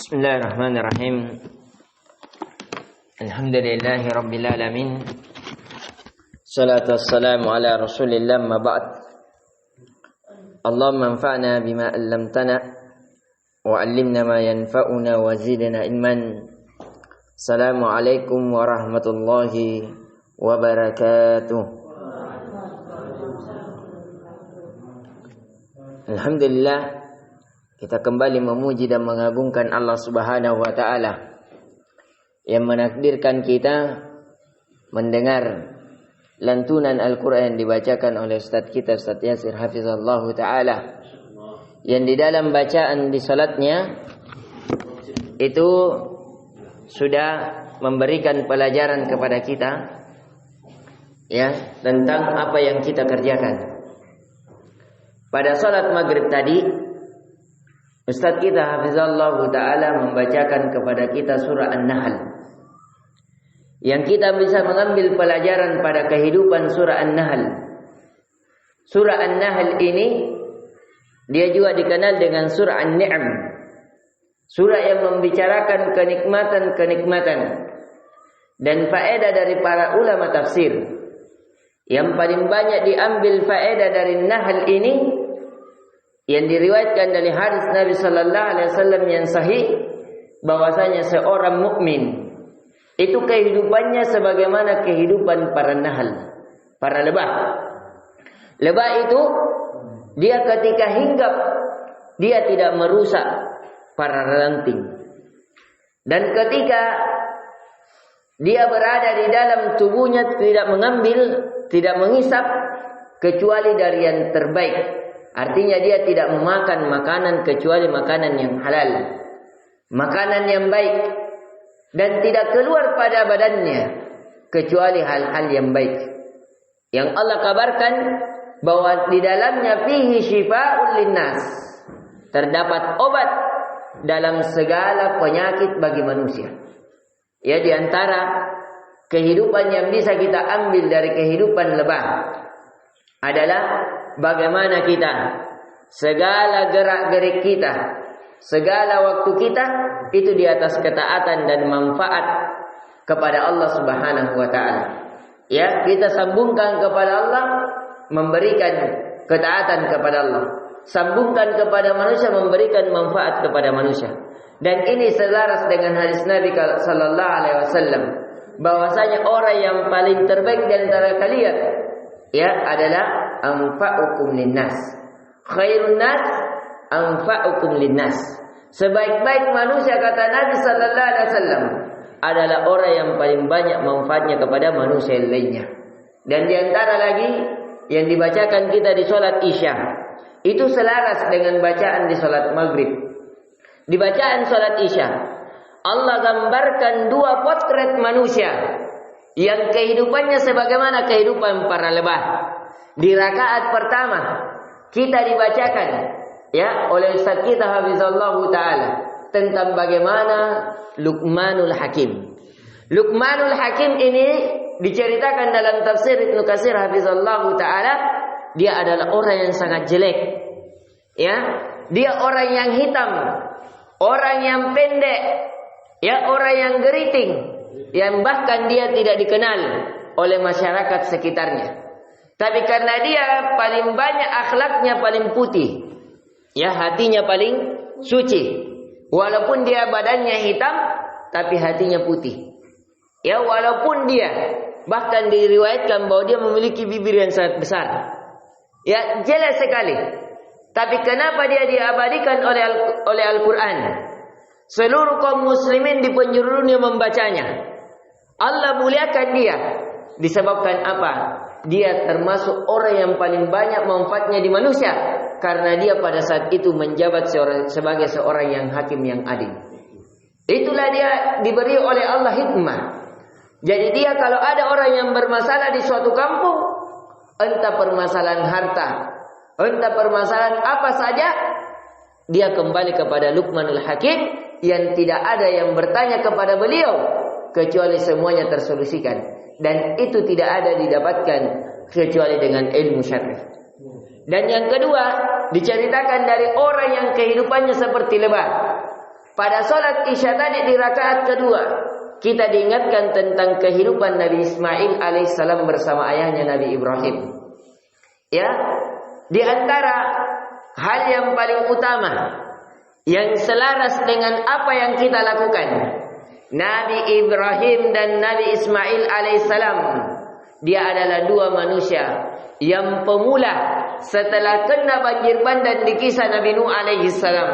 Bismillahirrahmanirrahim. Alhamdulillahi rabbil alamin. Salatu wassalamu ala Rasulillah ma ba'd. Allahumma anfa'na bima 'allamtana wa 'allimna ma yanfa'una wa zidna ilman. Assalamualaikum warahmatullahi wabarakatuh. Alhamdulillah, kita kembali memuji dan mengagungkan Allah Subhanahu wa taala yang menakdirkan kita mendengar lantunan Al-Qur'an dibacakan oleh Ustaz kita Ustaz Yasir hafizallahu taala, yang di dalam bacaan di salatnya itu sudah memberikan pelajaran kepada kita ya tentang apa yang kita kerjakan. Pada salat maghrib tadi Ustaz kita hafizallahu ta'ala membacakan kepada kita surah An-Nahl, yang kita bisa mengambil pelajaran pada kehidupan surah An-Nahl. Surah An-Nahl ini dia juga dikenal dengan surah An-Ni'am, surah yang membicarakan kenikmatan-kenikmatan dan faedah dari para ulama tafsir. Yang paling banyak diambil faedah dari Nahl ini yang diriwayatkan dari hadis Nabi sallallahu alaihi wasallam yang sahih, bahwasanya seorang mukmin itu kehidupannya sebagaimana kehidupan para nahl, para lebah. Lebah itu dia ketika hinggap dia tidak merusak para ranting, dan ketika dia berada di dalam tubuhnya tidak mengambil, tidak mengisap kecuali dari yang terbaik. Artinya dia tidak memakan makanan kecuali makanan yang halal, makanan yang baik, dan tidak keluar pada badannya kecuali hal-hal yang baik. Yang Allah kabarkan bahwa di dalamnya fihi syifa'un linnas, terdapat obat dalam segala penyakit bagi manusia. Ya, di antara kehidupan yang bisa kita ambil dari kehidupan lebah adalah bagaimana kita segala gerak-gerik kita, segala waktu kita itu di atas ketaatan dan manfaat kepada Allah Subhanahu wa taala. Ya, kita sambungkan kepada Allah, memberikan ketaatan kepada Allah. Sambungkan kepada manusia, memberikan manfaat kepada manusia. Dan ini selaras dengan hadis Nabi sallallahu alaihi wasallam, bahwasanya orang yang paling terbaik di antara kalian ya adalah anfa'ukum linnas. Khairun nas anfa'ukum linnas. Sebaik-baik manusia, kata Nabi sallallahu alaihi wasallam, adalah orang yang paling banyak manfaatnya kepada manusia lainnya. Dan di antara lagi yang dibacakan kita di salat Isya itu selaras dengan bacaan di salat Maghrib. Di bacaan salat Isya Allah gambarkan dua potret manusia yang kehidupannya sebagaimana kehidupan para lebah. Di rakaat pertama kita dibacakan ya oleh Ustaz kita hafizallahu taala tentang bagaimana Luqmanul Hakim. Luqmanul Hakim ini diceritakan dalam tafsir Ibnu Katsir hafizallahu taala, dia adalah orang yang sangat jelek. Ya, dia orang yang hitam, orang yang pendek, ya, orang yang geriting, yang bahkan dia tidak dikenal oleh masyarakat sekitarnya. Tapi karena dia paling banyak akhlaknya paling putih, ya, hatinya paling suci. Walaupun dia badannya hitam, tapi hatinya putih. Ya, walaupun dia bahkan diriwayatkan bahwa dia memiliki bibir yang sangat besar. Ya, jelas sekali. Tapi kenapa dia diabadikan oleh Al-Quran? Seluruh kaum muslimin di penjuru dunia membacanya. Allah muliakan dia disebabkan apa? Dia termasuk orang yang paling banyak manfaatnya di manusia, karena dia pada saat itu menjabat sebagai seorang yang hakim yang adil. Itulah dia diberi oleh Allah hikmah. Jadi dia kalau ada orang yang bermasalah di suatu kampung, entah permasalahan harta, entah permasalahan apa saja, dia kembali kepada Luqmanul Hakim yang tidak ada yang bertanya kepada beliau kecuali semuanya tersolusikan. Dan itu tidak ada didapatkan kecuali dengan ilmu syar'i. Dan yang kedua, diceritakan dari orang yang kehidupannya seperti lebah. pada sholat Isya tadi di rakaat kedua kita diingatkan tentang kehidupan Nabi Ismail alaihissalam bersama ayahnya Nabi Ibrahim. Ya, di antara hal yang paling utama yang selaras dengan apa yang kita lakukan, Nabi Ibrahim dan Nabi Ismail alaihissalam, dia adalah dua manusia yang pemula setelah kena banjir bandang di kisah Nabi Nuh alaihissalam.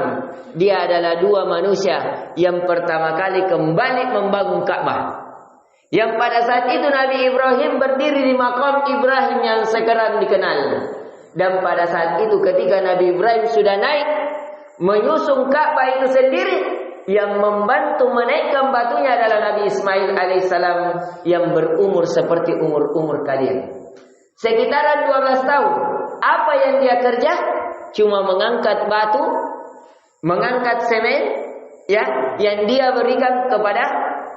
Dia adalah dua manusia yang pertama kali kembali membangun Ka'bah. Yang pada saat itu Nabi Ibrahim berdiri di makam Ibrahim yang sekarang dikenal. Dan pada saat itu ketika Nabi Ibrahim sudah naik menyusun Ka'bah itu sendiri, yang membantu menaikkan batunya adalah Nabi Ismail alaihissalam yang berumur seperti umur kalian. Sekitaran 12 tahun. Apa yang dia kerja? Cuma mengangkat batu, mengangkat semen, ya, yang dia berikan kepada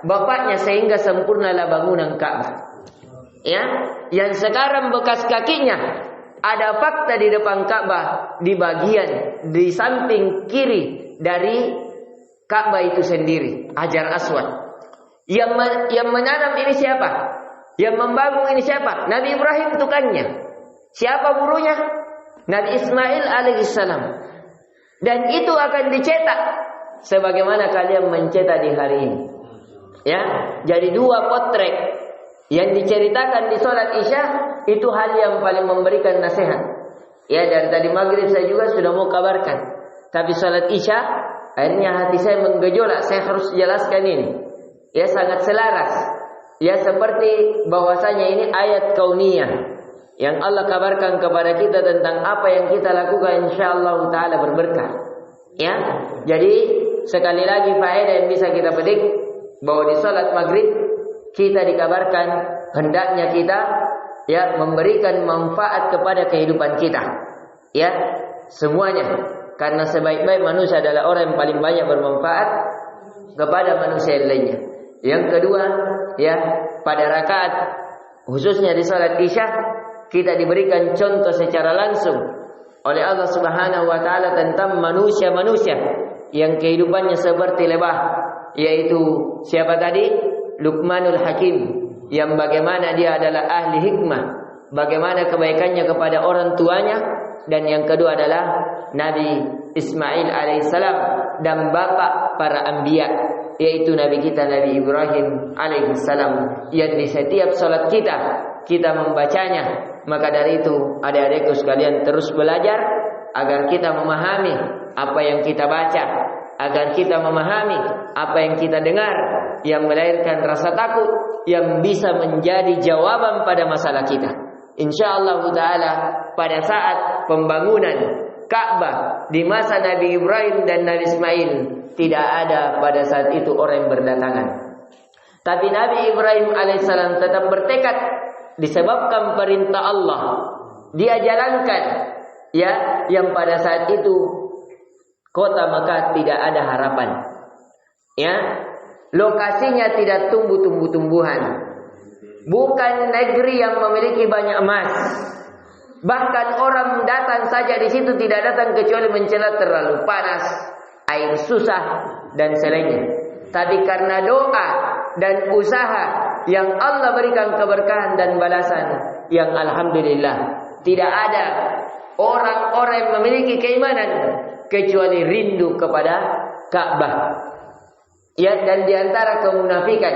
bapaknya sehingga sempurnalah bangunan Ka'bah. Ya, yang sekarang bekas kakinya ada fakta di depan Ka'bah di bagian di samping kiri dari Ka'bah itu sendiri, Hajar Aswad. Yang menanam ini siapa? Yang membangun ini siapa? Nabi Ibrahim tukangnya. Siapa burunya? Nabi Ismail alaihissalam. Dan itu akan dicetak sebagaimana kalian mencetak di hari ini. Ya, jadi dua potret yang diceritakan di sholat Isya itu hal yang paling memberikan nasihat. Ya, dari tadi maghrib saya juga sudah mau kabarkan. Tapi sholat Isya akhirnya hati saya menggejolak. Saya harus jelaskan ini. Ya, sangat selaras. Ya, seperti bahwasanya ini ayat kauniyah yang Allah kabarkan kepada kita tentang apa yang kita lakukan insyaallah taala berberkah. Ya, jadi sekali lagi faedah yang bisa kita petik bahwa di salat maghrib kita dikabarkan hendaknya kita ya memberikan manfaat kepada kehidupan kita. Ya, semuanya, karena sebaik-baik manusia adalah orang yang paling banyak bermanfaat kepada manusia yang lainnya. Yang kedua, ya, pada rakaat khususnya di salat Isya kita diberikan contoh secara langsung oleh Allah Subhanahu wa taala tentang manusia-manusia yang kehidupannya seperti lebah, yaitu siapa tadi? Luqmanul Hakim, yang bagaimana dia adalah ahli hikmah, bagaimana kebaikannya kepada orang tuanya, dan yang kedua adalah Nabi Ismail alaihissalam dan bapak para anbiya, yaitu Nabi kita Nabi Ibrahim alaihissalam, yang di setiap salat kita membacanya. Maka dari itu adik-adikku sekalian terus belajar agar kita memahami apa yang kita baca, agar kita memahami apa yang kita dengar, yang melahirkan rasa takut yang bisa menjadi jawaban pada masalah kita. Insyaallah taala pada saat pembangunan Ka'bah di masa Nabi Ibrahim dan Nabi Ismail tidak ada pada saat itu orang yang berdatangan. Tapi Nabi Ibrahim alaihissalam tetap bertekad disebabkan perintah Allah. Dia jalankan, ya, yang pada saat itu kota Makkah tidak ada harapan. Ya, lokasinya tidak tumbuh-tumbuhan. Bukan negeri yang memiliki banyak emas. Bahkan orang datang saja di situ tidak datang kecuali mencela terlalu panas, air susah dan selainnya. Tapi karena doa dan usaha yang Allah berikan keberkahan dan balasan yang alhamdulillah, tidak ada orang-orang yang memiliki keimanan kecuali rindu kepada Ka'bah. Ya, dan di antara kemunafikan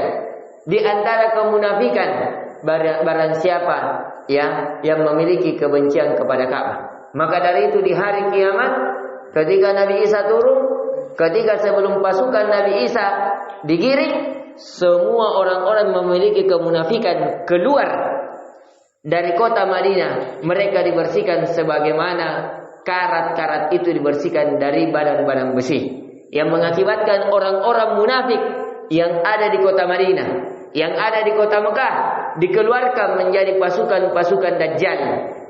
barang siapa yang memiliki kebencian kepada Ka'bah. Maka dari itu di hari kiamat ketika Nabi Isa turun, ketika sebelum pasukan Nabi Isa digiring, semua orang-orang memiliki kemunafikan keluar dari kota Madinah. Mereka dibersihkan sebagaimana karat-karat itu dibersihkan dari badan-badan besi, yang mengakibatkan orang-orang munafik yang ada di kota Madinah, yang ada di kota Mekah, dikeluarkan menjadi pasukan-pasukan Dajjal,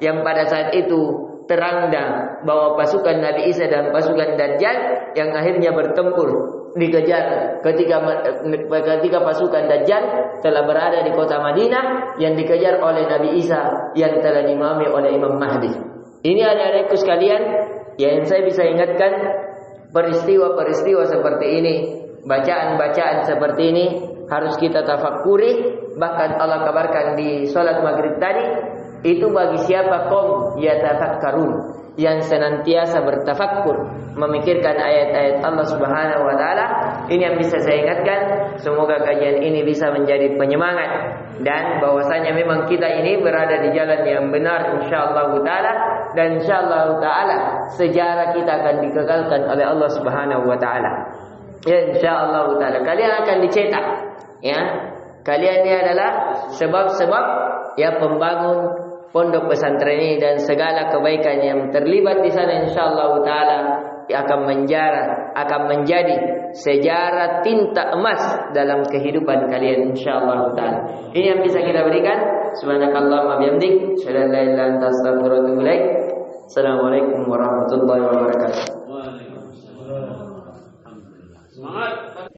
yang pada saat itu terangda bahwa pasukan Nabi Isa dan pasukan Dajjal yang akhirnya bertempur dikejar ketika pasukan Dajjal telah berada di kota Madinah, yang dikejar oleh Nabi Isa yang telah diimami oleh Imam Mahdi. Ini adik-adikku sekalian yang saya bisa ingatkan peristiwa-peristiwa seperti ini, bacaan-bacaan seperti ini harus kita tafakkuri. Bahkan Allah kabarkan di salat maghrib tadi, itu bagi siapa kaum yatafakkarun, yang senantiasa bertafakkur, memikirkan ayat-ayat Allah Subhanahu wa taala. Ini yang bisa saya ingatkan. Semoga kajian ini bisa menjadi penyemangat, dan bahwasanya memang kita ini berada di jalan yang benar insyaallah taala, dan insyaallah taala sejarah kita akan dikekalkan oleh Allah Subhanahu wa taala. Ya insyaallah taala kalian akan dicetak, ya. Kalian ini adalah sebab-sebab ya pembangun pondok pesantren ini, dan segala kebaikan yang terlibat di sana insyaallah taala akan menjadi sejarah tinta emas dalam kehidupan kalian insyaallah taala. Ini yang bisa kita berikan. Subhanakallahumma bihamdik, asyhadu an la ilaha illa anta, astaghfiruka wa atubu ilaik. Assalamualaikum warahmatullahi wabarakatuh. Waalaikumsalam. Semangat.